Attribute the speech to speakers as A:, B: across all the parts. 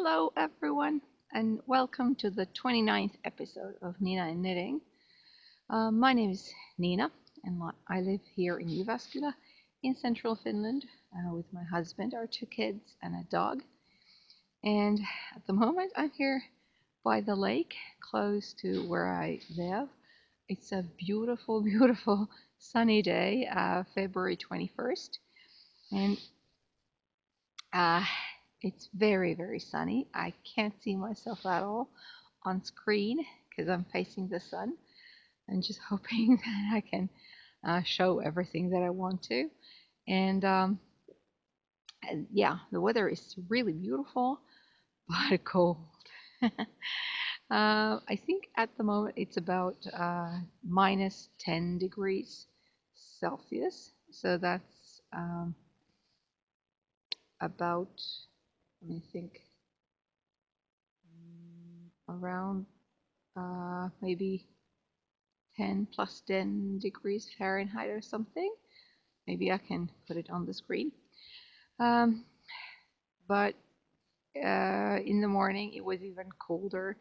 A: Hello everyone and welcome to the 29th episode of Niina and Knitting. My name is Niina and I live here in Jyväskylä in central Finland with my husband, our two kids and a dog. And at the moment I'm here by the lake close to where I live. It's a beautiful, beautiful sunny day, February 21st. And it's very, very sunny. I can't see myself at all on screen because I'm facing the sun. I'm just hoping that I can show everything that I want to. And yeah, the weather is really beautiful, but cold. I think at the moment it's about minus 10 degrees Celsius. So that's about, let me think, around maybe 10 plus 10 degrees Fahrenheit or something. Maybe I can put it on the screen. But in the morning it was even colder.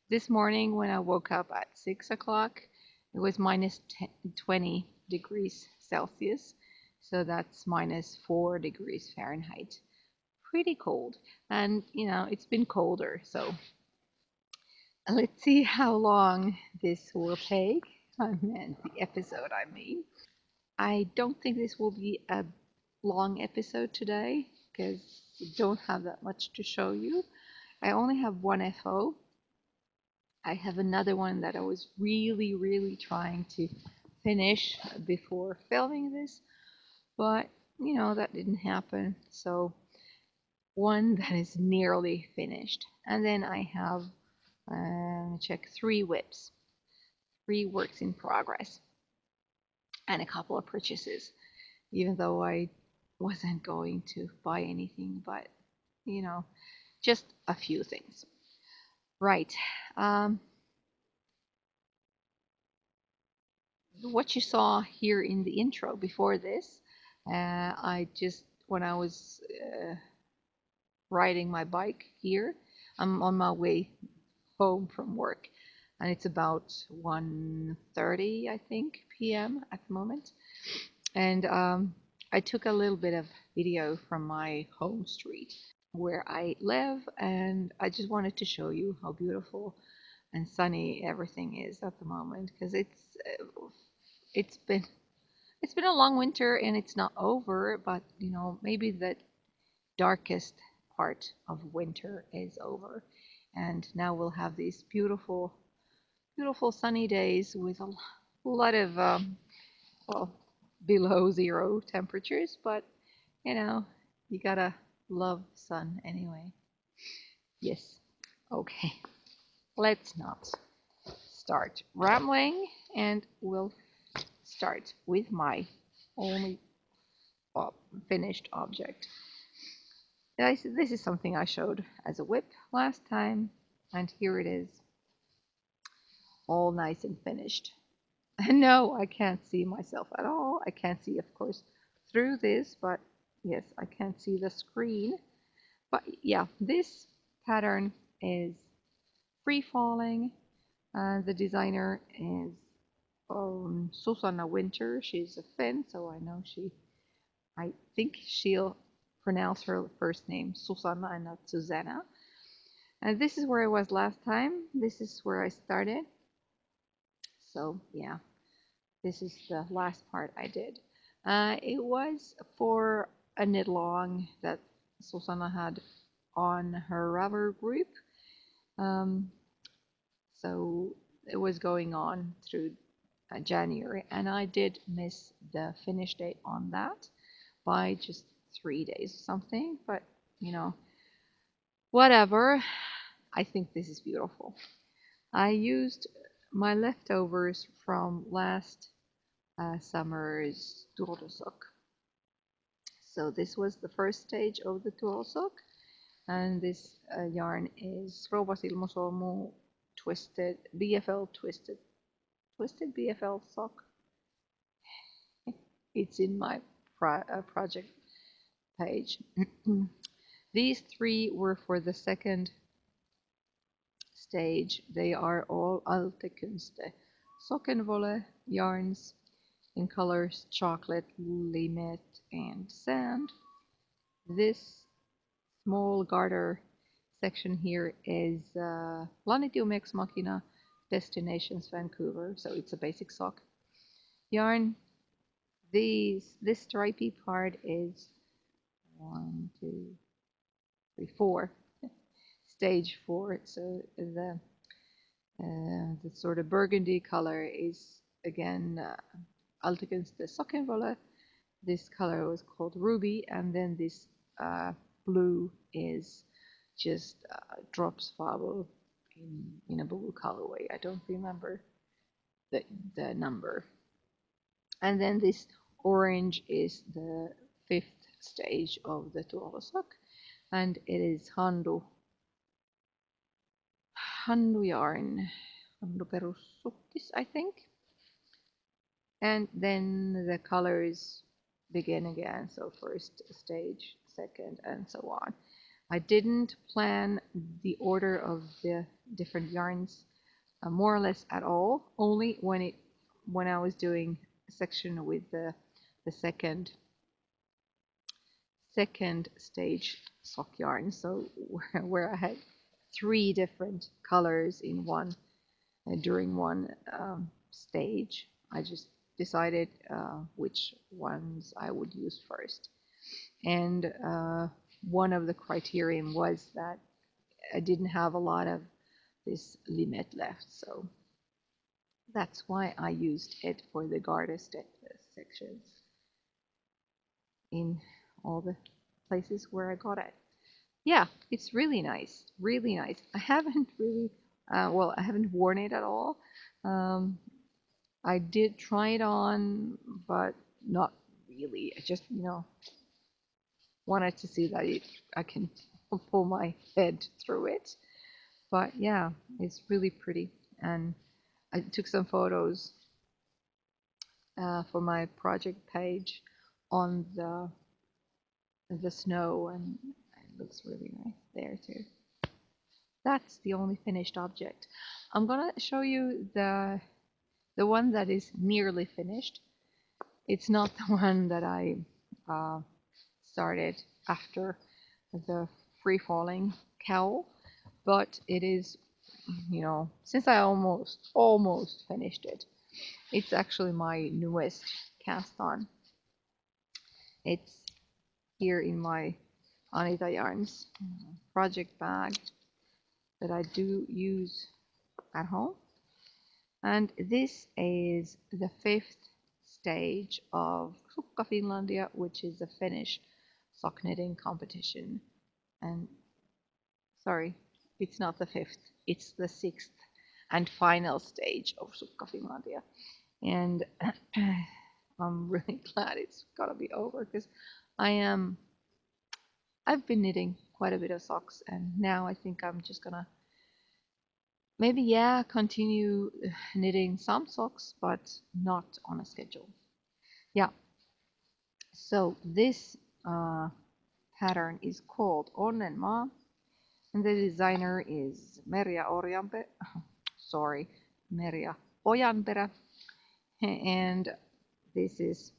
A: This morning when I woke up at 6 o'clock, it was minus 20 degrees Celsius. So that's minus 4 degrees Fahrenheit. Pretty cold. And, you know, it's been colder. So let's see how long this will take. I meant the episode, I mean. I don't think this will be a long episode today because we don't have that much to show you. I only have one FO. I have another one that I was really, really trying to finish before filming this, but you know, that didn't happen. So one that is nearly finished. And then I have, check, 3 whips, 3 works in progress, and a couple of purchases, even though I wasn't going to buy anything, but you know, just a few things. Right. What you saw here in the intro before this, when I was riding my bike here, I'm on my way home from work, and it's about 1:30, I think, p.m. at the moment. And I took a little bit of video from my home street where I live, and I just wanted to show you how beautiful and sunny everything is at the moment, because it's been a long winter and it's not over, but you know, maybe the darkest part of winter is over, and now we'll have these beautiful, beautiful sunny days with a lot of well, below 0 temperatures, but you know, you gotta love sun anyway. Yes. Okay. Let's not start rambling, and we'll start with my only finished object. This is something I showed as a whip last time, and here it is, all nice and finished. And no, I can't see myself at all. I can't see, of course, through this, but yes, I can't see the screen. But yeah, this pattern is free falling. The designer is Susanna Winter. She's a Finn, so I think she'll pronounce her first name Susanna and not Susanna. And this is where I was last time. This is where I started. So yeah, this is the last part I did. It was for a knit along that Susanna had on her Ravelry group. So it was going on through January, and I did miss the finish date on that by just 3 days or something, but you know, whatever. I think this is beautiful. I used my leftovers from last summer's turtlesock. So this was the first stage of the turtlesock, and this yarn is Rouvasilmusolmu twisted BFL twisted BFL sock. It's in my project page. These three were for the second stage. They are all alte Künste sockenwolle yarns in colors chocolate, limet, and sand. This small garter section here is Planetium Ex Machina Destinations Vancouver, so it's a basic sock yarn. This stripy part is 1, 2, 3, 4, stage 4. So the sort of burgundy color is again Altegens de Sockenwolle. This color was called ruby, and then this blue is just drops Fable in a blue colorway. I don't remember the number. And then this orange is the 5th stage of the Tuolo sock, and it is Handu yarn, Handu perussukkis, I think. And then the colors begin again, so first stage, second, and so on. I didn't plan the order of the different yarns more or less at all, only when I was doing a section with the second stage sock yarn, so where I had 3 different colors in one during one stage. I just decided which ones I would use first, and one of the criterion was that I didn't have a lot of this limet left, so that's why I used it for the garter sections in all the places where I got it. Yeah, it's really nice, really nice. I haven't really, well, I haven't worn it at all. I did try it on, but not really. I just, wanted to see that I can pull my head through it. But yeah, it's really pretty, and I took some photos for my project page on the snow, and it looks really nice there too. That's the only finished object. I'm gonna show you the one that is nearly finished. It's not the one that I started after the free falling cowl, but it is, since I almost finished it, it's actually my newest cast on. It's here in my Anita Yarns project bag that I do use at home. And this is the 5th stage of Sukka Finlandia, which is a Finnish sock knitting competition. And sorry, it's not the 5th, it's the 6th and final stage of Sukka Finlandia. And I'm really glad it's gotta be over, because I've been knitting quite a bit of socks, and now I think I'm just gonna maybe continue knitting some socks, but not on a schedule. Yeah. So this pattern is called Onnenmaa, and the designer is Merja Ojanperä, and this is.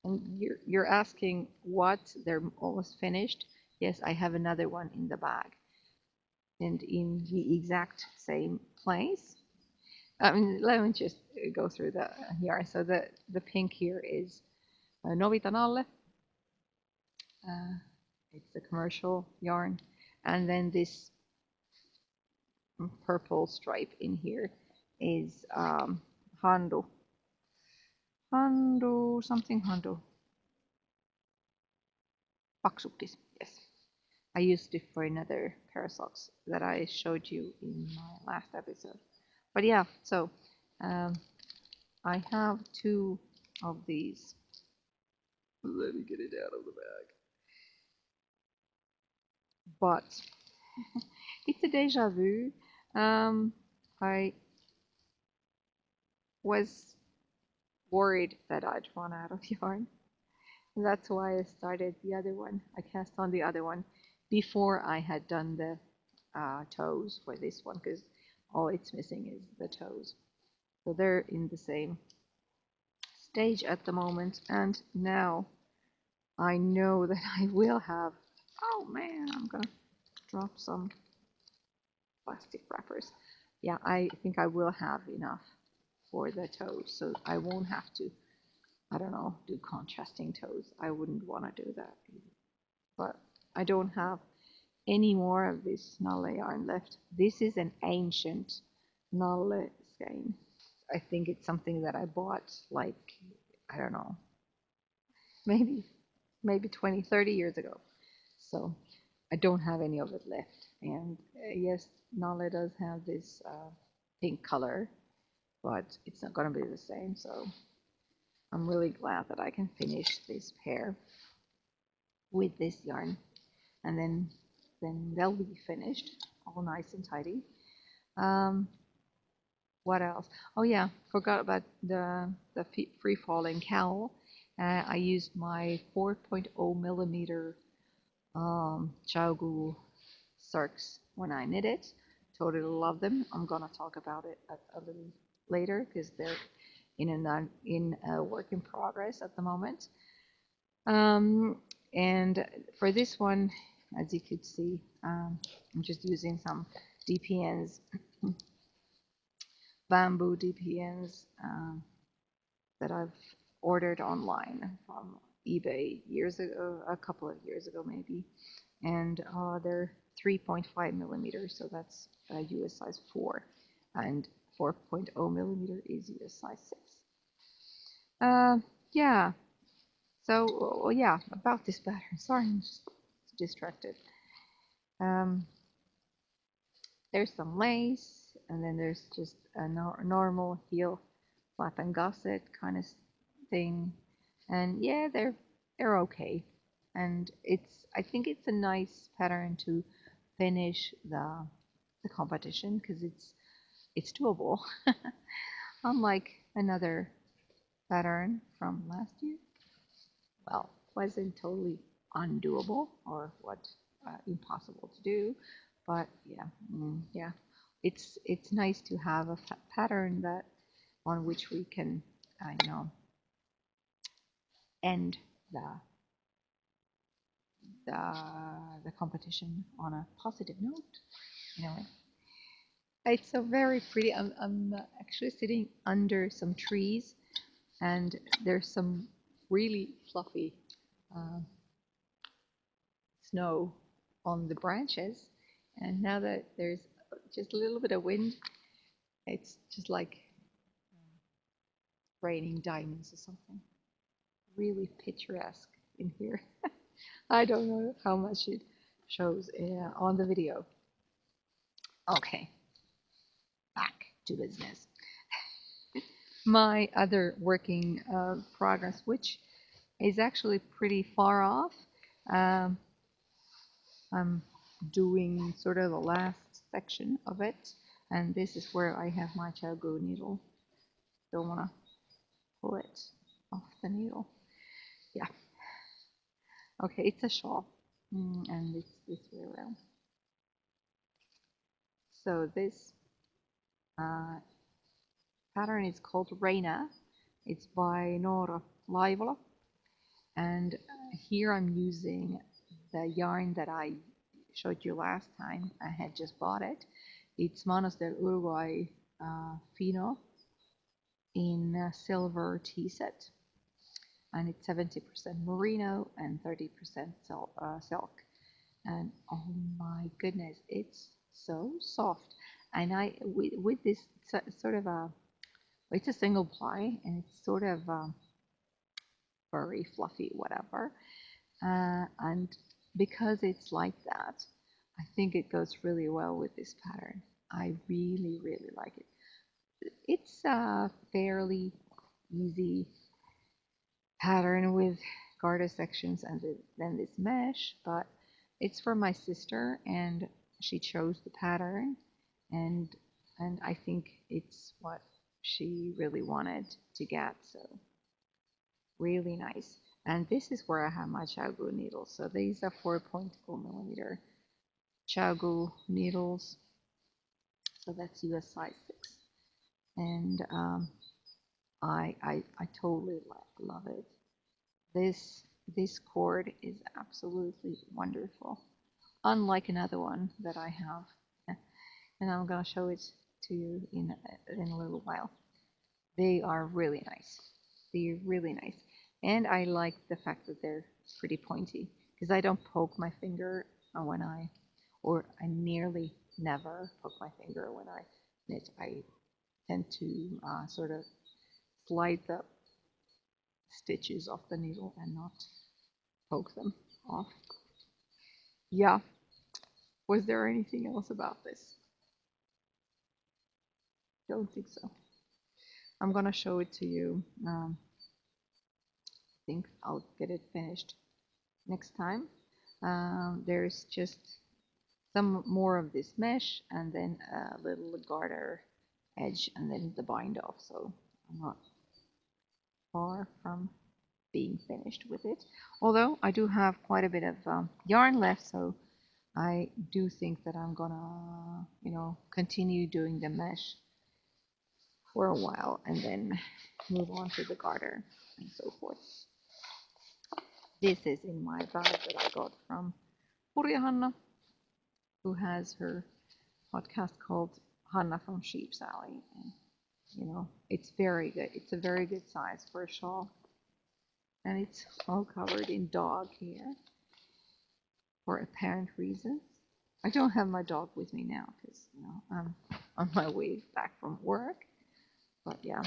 A: And you're asking what? They're almost finished. Yes, I have another one in the bag, and in the exact same place. Let me just go through the yarn. So the pink here is Novitan alle. It's a commercial yarn, and then this purple stripe in here is Handu Paksuktis. Yes, I used it for another pair of socks that I showed you in my last episode. But yeah, so I have 2 of these. Let me get it out of the bag. But it's a deja vu. I was worried that I'd run out of yarn, That's why I started the other one. I cast on the other one before I had done the toes for this one, because all it's missing is the toes. So they're in the same stage at the moment, and now I know that I will have, oh man, I'm gonna drop some plastic wrappers. Yeah, I think I will have enough for the toes, so I won't have to, I don't know, do contrasting toes. I wouldn't want to do that either. But I don't have any more of this nalle yarn left. This is an ancient nalle skein. I think it's something that I bought like, I don't know, maybe 20, 30 years ago. So I don't have any of it left. And yes, nalle does have this pink color, but it's not going to be the same. So I'm really glad that I can finish this pair with this yarn, and then they'll be finished, all nice and tidy. What else? Oh yeah, forgot about the free falling cowl. I used my 4.0 millimeter Chaugu circs when I knit it. Totally love them. I'm gonna talk about it a little later because they're in a work in progress at the moment. And for this one, as you could see, I'm just using some DPNs, bamboo DPNs that I've ordered online from eBay years ago, a couple of years ago maybe, and they're 3.5 millimeters, so that's US size 4, and 4.0 millimeter is US size 6. Yeah, so yeah, about this pattern. Sorry, I'm just distracted. There's some lace, and then there's just a normal heel flap and gusset kind of thing, and yeah, they're okay. And I think it's a nice pattern to finish the competition because it's doable. Unlike another pattern from last year, well, wasn't totally undoable or what impossible to do, but yeah, yeah, it's nice to have a pattern that on which we can, you know, end the the competition on a positive note. You know, it's so very pretty. I'm actually sitting under some trees, and there's some really fluffy uh, snow on the branches. And now that there's just a little bit of wind, it's just like raining diamonds or something. Really picturesque in here. I don't know how much it shows on the video. Okay, back to business. My other working progress, which is actually pretty far off. Um, I'm doing sort of the last section of it, and this is where I have my Chaugu needle. Don't want to pull it off the needle. Yeah. Okay, it's a shawl, and it's this way around. So this pattern is called Reyna. It's by Noora Laivola, and here I'm using the yarn that I showed you last time. I had just bought it. It's Manos del Uruguay Fino in a silver tea set, and it's 70% merino and 30% silk. And oh my goodness, it's so soft. And with this sort of it's a single ply, and it's sort of furry, fluffy, whatever. And because it's like that, I think it goes really well with this pattern. I really, really like it. It's a fairly easy pattern with garter sections and then this mesh, but it's for my sister, and she chose the pattern, and I think it's what she really wanted to get. So really nice. And this is where I have my Chaogu needles. So these are 4.4 millimeter Chaogu needles. So that's US size 6. And I totally love it. This cord is absolutely wonderful. Unlike another one that I have. And I'm gonna show it to you in a little while. They are really nice. They're really nice. And I like the fact that they're pretty pointy because I don't poke my finger when I nearly never poke my finger when I knit. I tend to sort of slide the stitches off the needle and not poke them off. Yeah. Was there anything else about this? Don't think so. I'm gonna show it to you. I think I'll get it finished next time. There's just some more of this mesh and then a little garter edge and then the bind off. So I'm not far from being finished with it. Although I do have quite a bit of yarn left, so I do think that I'm gonna, continue doing the mesh for a while and then move on to the garter and so forth. This is in my bag that I got from Hanna, who has her podcast called Hanna from Sheep's Alley. And, it's very good. It's a very good size for a shawl. And it's all covered in dog hair for apparent reasons. I don't have my dog with me now because, I'm on my way back from work. But yeah,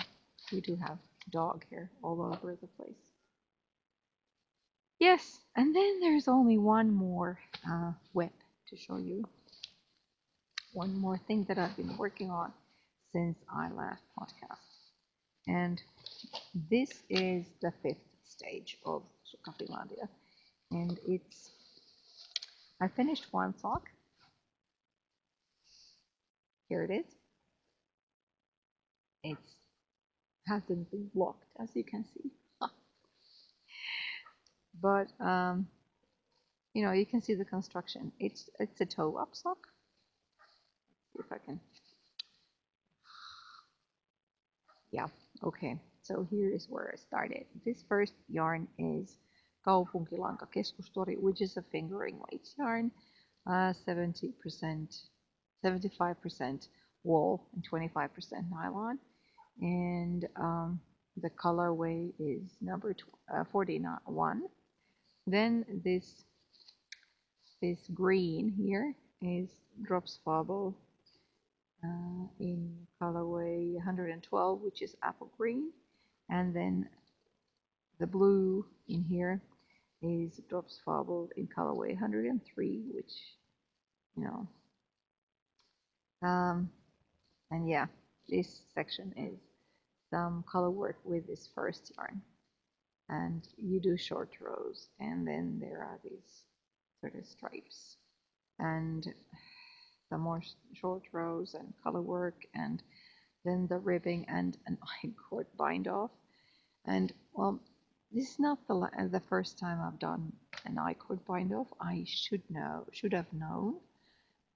A: we do have dog hair all over the place. Yes, and then there's only one more whip to show you. One more thing that I've been working on since I last podcast. And this is the 5th stage of Sukka Finlandia. And I finished one sock. Here it is. It hasn't been blocked, as you can see. But, you can see the construction. It's a toe-up sock. Let's see if I can. Yeah, okay. So here is where I started. This first yarn is Kaupunkilanka Keskustori, which is a fingering weights yarn. 70%, 75% wool and 25% nylon. And the colorway is number 41. Then this green here is Drops Fable in colorway 112, which is apple green. And then the blue in here is Drops Fable in colorway 103, which, and yeah, this section is some color work with this first yarn. And you do short rows, and then there are these sort of stripes and some more short rows and color work, and then the ribbing and an I-cord bind off. And well, this is not the first time I've done an I-cord bind off. I should have known,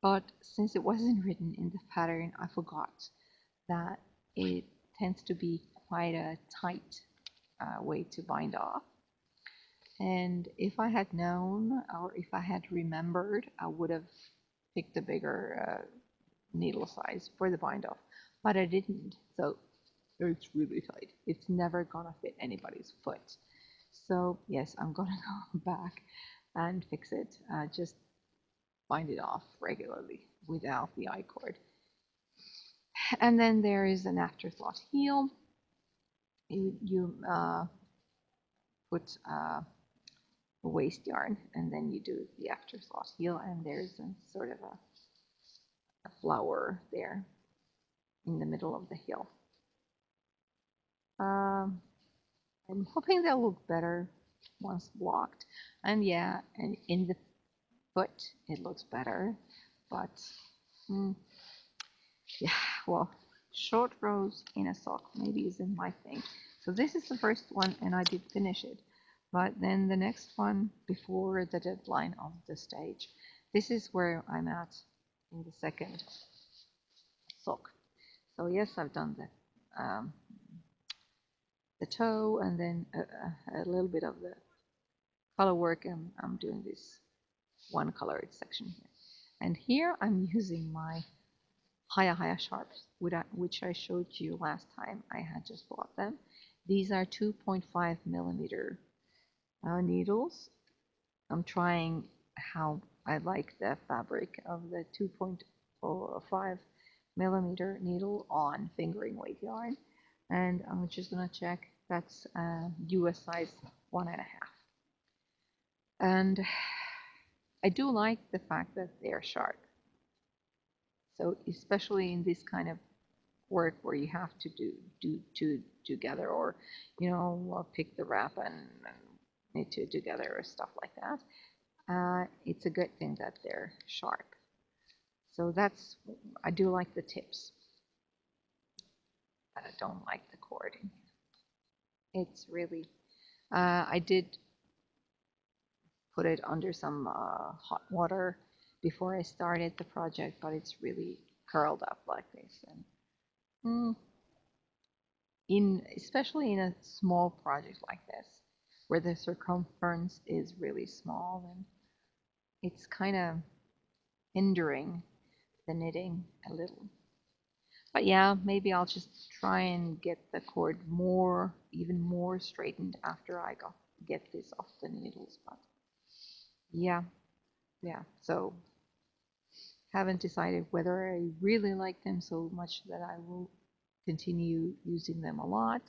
A: but since it wasn't written in the pattern, I forgot that it tends to be quite a tight way to bind off. And if I had known, or if I had remembered, I would have picked a bigger needle size for the bind off, but I didn't. So it's really tight. It's never gonna fit anybody's foot. So yes, I'm gonna go back and fix it. Just bind it off regularly without the I-cord. And then there is an afterthought heel. You put a waste yarn, and then you do the afterthought heel, and there's a sort of a flower there in the middle of the heel. I'm hoping they'll look better once blocked, and yeah, and in the foot it looks better, but yeah, well, short rows in a sock maybe isn't my thing. So this is the first one, and I did finish it. But then the next one before the deadline of the stage. This is where I'm at in the second sock. So yes, I've done the toe and then a little bit of the color work, and I'm doing this one colored section here. And here I'm using my Haya sharps, which I showed you last time. I had just bought them. These are 2.5 millimeter needles. I'm trying how I like the fabric of the 2.5 millimeter needle on fingering weight yarn, and I'm just gonna check that's US size 1.5. And I do like the fact that they're sharp. So especially in this kind of work where you have to do two together, or pick the wrap and knit two together or stuff like that, it's a good thing that they're sharp. So I do like the tips, but I don't like the cording. It's really I did put it under some hot water before I started the project, but it's really curled up like this. And especially in a small project like this, where the circumference is really small, and it's kind of hindering the knitting a little. But yeah, maybe I'll just try and get the cord even more straightened after I get this off the needles. But yeah. So haven't decided whether I really like them so much that I will continue using them a lot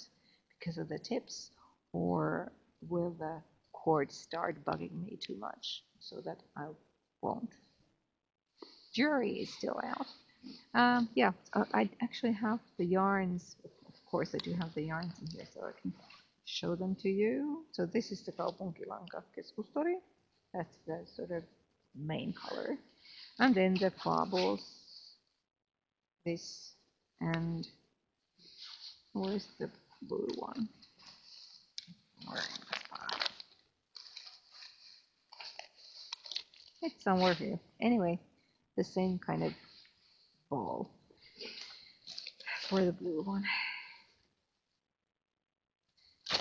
A: because of the tips, or will the cord start bugging me too much so that I won't. Jury is still out. I actually have the yarns. Of course, I do have the yarns in here, so I can show them to you. So this is the Kaupunkilanka Keskustori. That's the sort of main color. And then the baubles, this, and where's the blue one? It's somewhere here. Anyway, the same kind of ball for the blue one.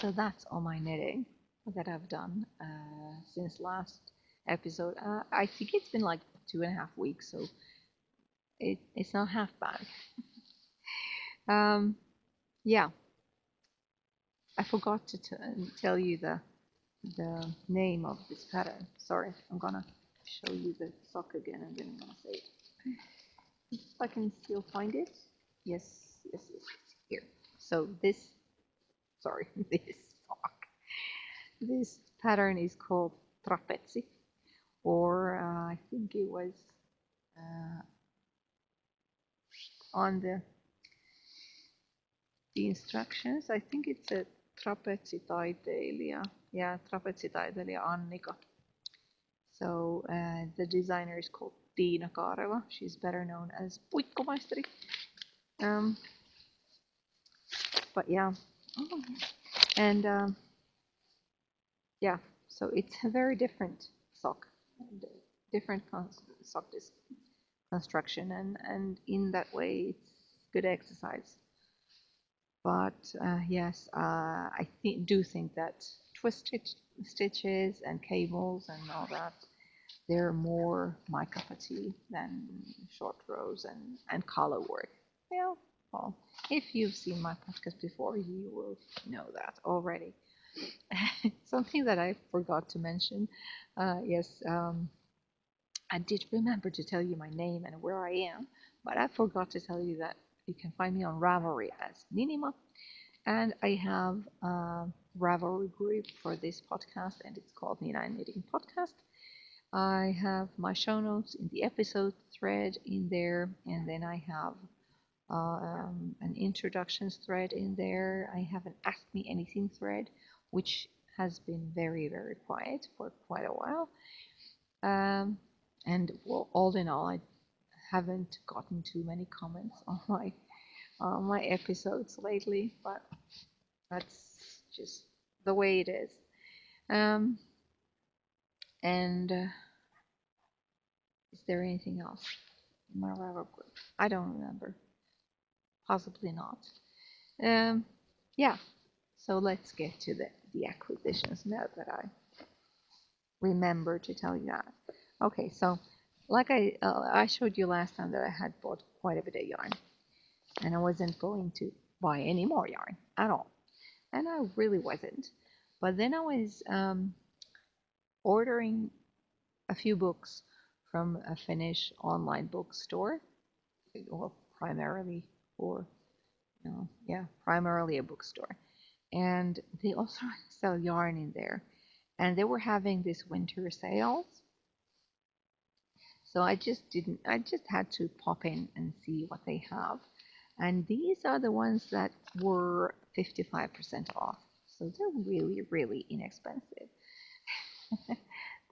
A: So that's all my knitting that I've done since last episode. I think it's been like 2.5 weeks, so it's not half bad. Yeah, I forgot to tell you the name of this pattern. Sorry, I'm gonna show you the sock again, and then I'm gonna say it. If I can still find it. Yes, here. So this sock. This pattern is called Trapetsi, or I think it was on the instructions. I think it's a Trapetsitaiteilija. Yeah, Trapetsitaiteilija Annika. So the designer is called Tiina Kaarela. She's better known as Puikkomaisteri. But yeah, and yeah, so it's a very different sock, different sock construction, and in that way it's good exercise. But yes, I do think that twist stitches and cables and all that, they're more my cup of tea than short rows and collar work. Well, if you've seen my podcast before, you will know that already. Something that I forgot to mention, yes, I did remember to tell you my name and where I am, but I forgot to tell you that you can find me on Ravelry as Onnenmaa, and I have a Ravelry group for this podcast, and it's called Niina Knitting Podcast. I have my show notes in the episode thread in there, and then I have an introductions thread in there. I have an Ask Me Anything thread, which has been very, very quiet for quite a while. And well, all in all, I haven't gotten too many comments on my episodes lately, but that's just the way it is. Um, and is there anything else in my Ravelry group? I don't remember. Possibly not. Yeah. So let's get to the acquisitions now that I remember to tell you that. Okay, so like I showed you last time that I had bought quite a bit of yarn, and I wasn't going to buy any more yarn at all, and I really wasn't. But then I was ordering a few books from a Finnish online bookstore, well, primarily for primarily a bookstore, and they also sell yarn in there, and they were having this winter sales. So I just didn't, I just had to pop in and see what they have. And these are the ones that were 55% off. So they're really, really inexpensive.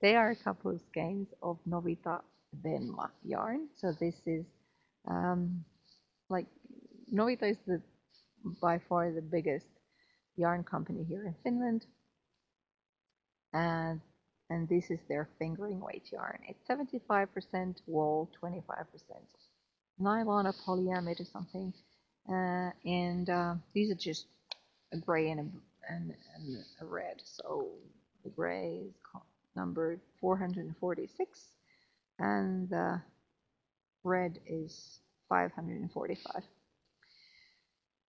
A: They are a couple of skeins of Novita Venla yarn. So this is like Novita is by far the biggest yarn company here in Finland. And this is their fingering weight yarn. It's 75% wool, 25% nylon or polyamide or something. And these are just a gray and a red. So the gray is numbered 446 and the red is 545.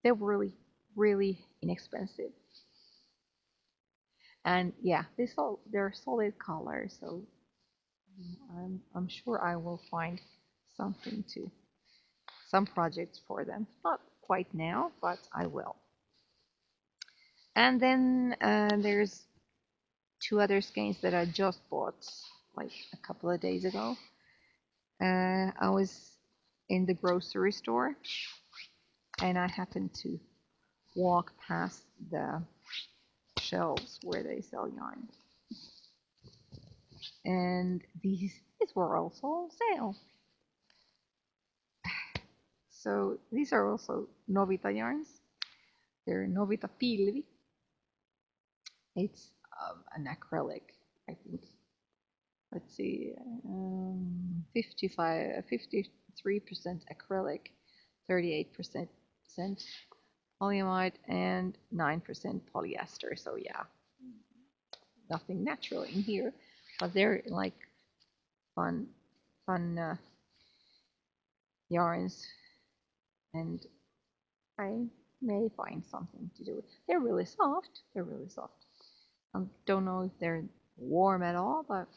A: They're really, really inexpensive. And yeah, they're solid colors, so I'm sure I will find some projects for them. Not quite now, but I will. And then there's two other skeins that I just bought like a couple of days ago. I was in the grocery store and I happened to walk past the shelves where they sell yarn. And these were also on sale. So these are also Novita yarns. They're Novita Pilvi. It's an acrylic, I think. Let's see, 53% acrylic, 38% polyamide, and 9% polyester. So yeah, nothing natural in here, but they're like fun yarns, and I may find something to do with. They're really soft. They're really soft. I don't know if they're warm at all, but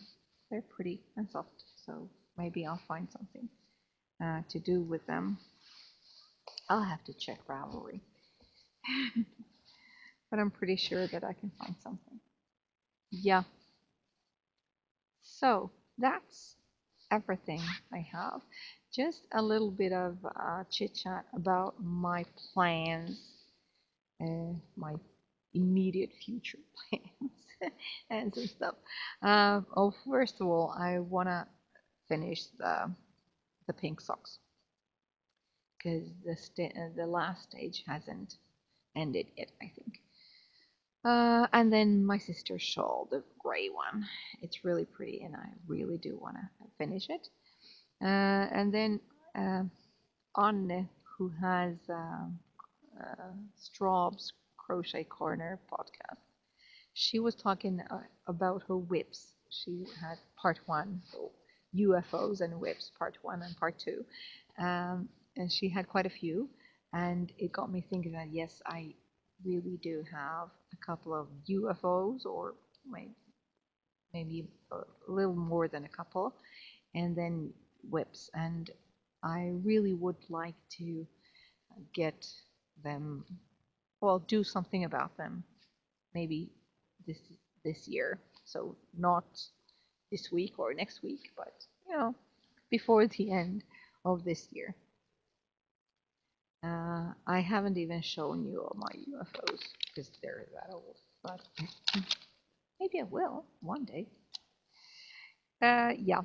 A: they're pretty and soft. So maybe I'll find something to do with them. I'll have to check Ravelry, but I'm pretty sure that I can find something. Yeah. So that's everything I have. Just a little bit of chit chat about my plans, my immediate future plans, and some stuff. Oh, first of all, I wanna finish the pink socks because the last stage hasn't ended yet, I think. And then my sister's shawl, the gray one. It's really pretty, and I really do want to finish it. And then Anne, who has Straub's Crochet Corner podcast, she was talking about her whips. She had part one, so UFOs and whips, part one and part two. And she had quite a few. And it got me thinking that, yes, I really do have a couple of UFOs, or maybe a little more than a couple, and then whips. And I really would like to get them, well, do something about them, maybe this year. So not this week or next week, but before the end of this year. I haven't even shown you all my UFOs because they're that old, but maybe I will one day. Yeah.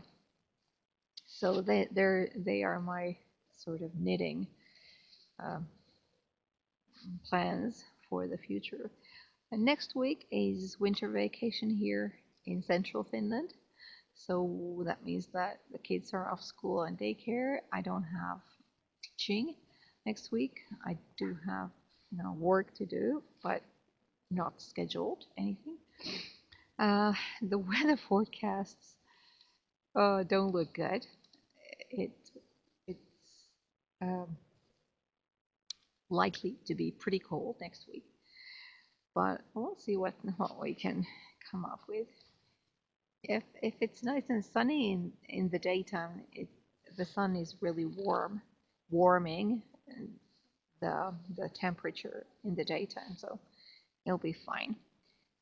A: So they are my sort of knitting plans for the future. And next week is winter vacation here in central Finland. So that means that the kids are off school and daycare. I don't have teaching next week. I do have, work to do, but not scheduled anything. The weather forecasts don't look good. It's um, likely to be pretty cold next week, but we'll see what we can come up with. If it's nice and sunny in the daytime, the sun is really warming the temperature in the daytime, so it'll be fine.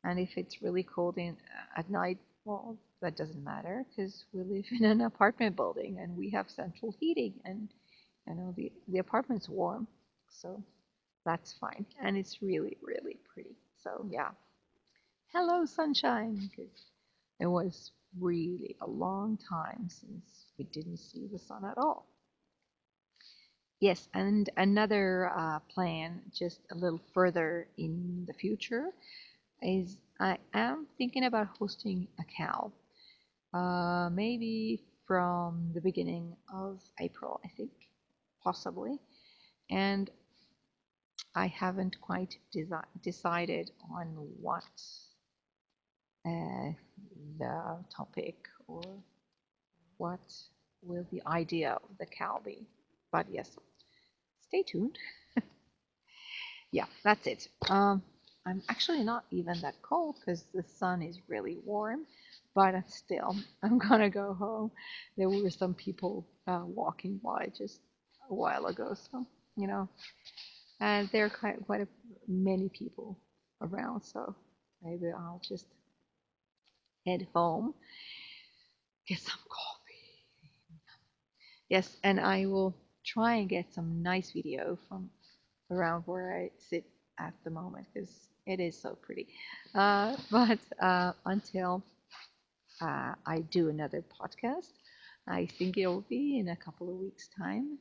A: And if it's really cold at night, well, that doesn't matter because we live in an apartment building and we have central heating, and the apartment's warm, so that's fine. And it's really, really pretty. So yeah, hello sunshine, because it was really a long time since we didn't see the sun at all. Yes, and another plan, just a little further in the future, is I am thinking about hosting a cow, maybe from the beginning of April, I think, possibly. And I haven't quite decided on what the topic or what will the idea of the cow be. But yes, stay tuned. Yeah, that's it. I'm actually not even that cold because the sun is really warm, but still, I'm gonna go home. There were some people walking by just a while ago, so and there are quite many people around, so maybe I'll just head home, get some coffee. Yes, and I will try and get some nice video from around where I sit at the moment because it is so pretty. But until I do another podcast, I think it will be in a couple of weeks' time.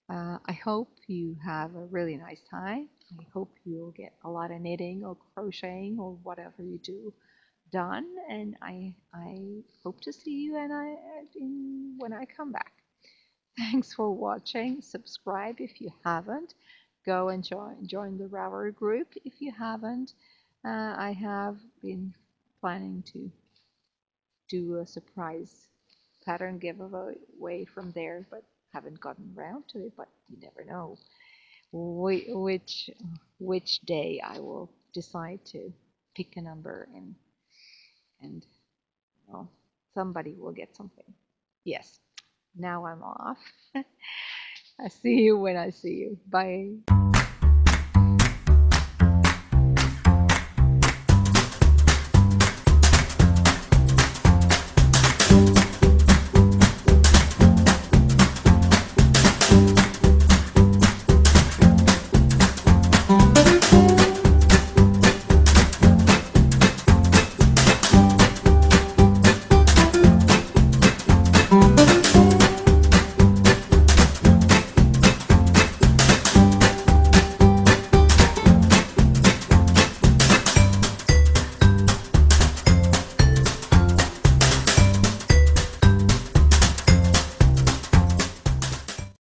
A: I hope you have a really nice time. I hope you'll get a lot of knitting or crocheting or whatever you do done, and I hope to see you when I come back. Thanks for watching. Subscribe if you haven't. Go and join the Ravelry group if you haven't. I have been planning to do a surprise pattern giveaway from there, but haven't gotten around to it. But you never know which day I will decide to pick a number, and well, somebody will get something. Yes. Now I'm off. I see you when I see you. Bye.